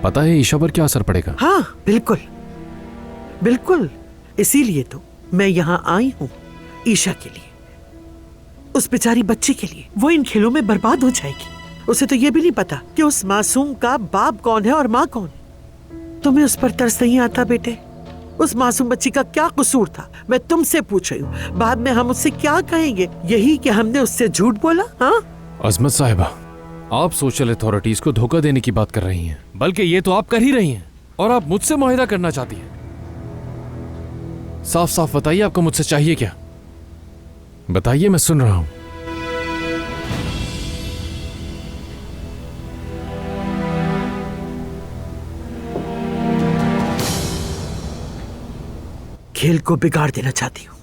पता है ईशा पर क्या असर पड़ेगा? हाँ बिल्कुल बिल्कुल, इसीलिए तो मैं यहाँ आई हूँ, ईशा के लिए, उस बेचारी बच्ची के लिए। वो इन खेलों में बर्बाद हो जाएगी। उसे तो ये भी नहीं पता कि उस मासूम का बाप कौन है और माँ कौन। तुम्हें उस पर तरस नहीं आता बेटे? उस मासूम बच्ची का क्या कसूर था? मैं तुमसे पूछ रही हूँ, बाद में हम उससे क्या कहेंगे? यही कि हमने उससे झूठ बोला? हाँ अजमत साहिबा, आप सोशल अथॉरिटीज को धोखा देने की बात कर रही हैं, बल्कि ये तो आप कर ही रही हैं और आप मुझसे मुआहिदा करना चाहती हैं। साफ साफ बताइए आपको मुझसे चाहिए क्या? बताइए, मैं सुन रहा हूं। खेल को बिगाड़ देना चाहती हूं।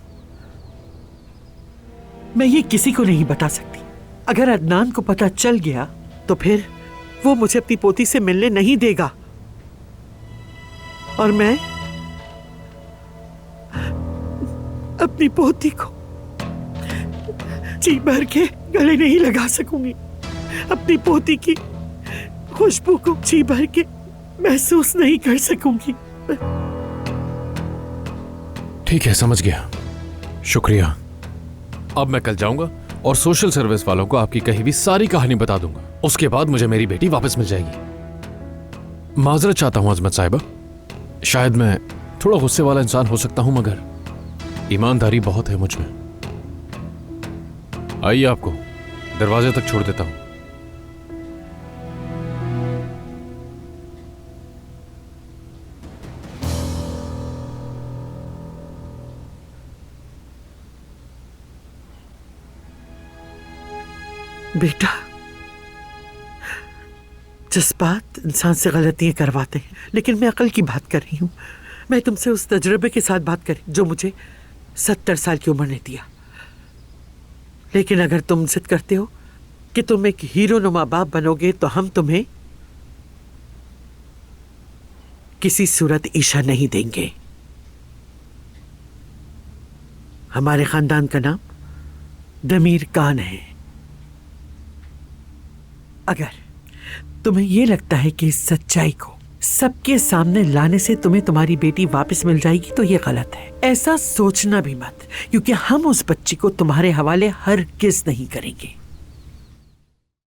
मैं ये किसी को नहीं बता सकती। अगर अदनान को पता चल गया तो फिर वो मुझे अपनी पोती से मिलने नहीं देगा और मैं अपनी पोती को जी भर के गले नहीं लगा सकूंगी। अपनी पोती की खुशबू को जी भर के महसूस नहीं कर सकूंगी। ठीक है, समझ गया, शुक्रिया। अब मैं कल जाऊंगा और सोशल सर्विस वालों को आपकी कही हुई सारी कहानी बता दूंगा। उसके बाद मुझे मेरी बेटी वापस मिल जाएगी। माजरत चाहता हूं अजमत साहिबा, शायद मैं थोड़ा गुस्से वाला इंसान हो सकता हूं, मगर ईमानदारी बहुत है मुझ में। आइए, आपको दरवाजे तक छोड़ देता हूं। बेटा, जज्बात इंसान से गलतियां करवाते हैं, लेकिन मैं अकल की बात कर रही हूं। मैं तुमसे उस तजुर्बे के साथ बात करी जो मुझे 70 साल की उम्र ने दिया। लेकिन अगर तुम जिद करते हो कि तुम एक हीरो नुमा बाप बनोगे तो हम तुम्हें किसी सूरत ईशा नहीं देंगे। हमारे खानदान का नाम दमीर खान है। अगर तुम्हें यह लगता है कि इस सच्चाई को सबके सामने लाने से तुम्हें तुम्हारी बेटी वापस मिल जाएगी तो यह गलत है। ऐसा सोचना भी मत, क्योंकि हम उस बच्ची को तुम्हारे हवाले हरगिज़ नहीं करेंगे।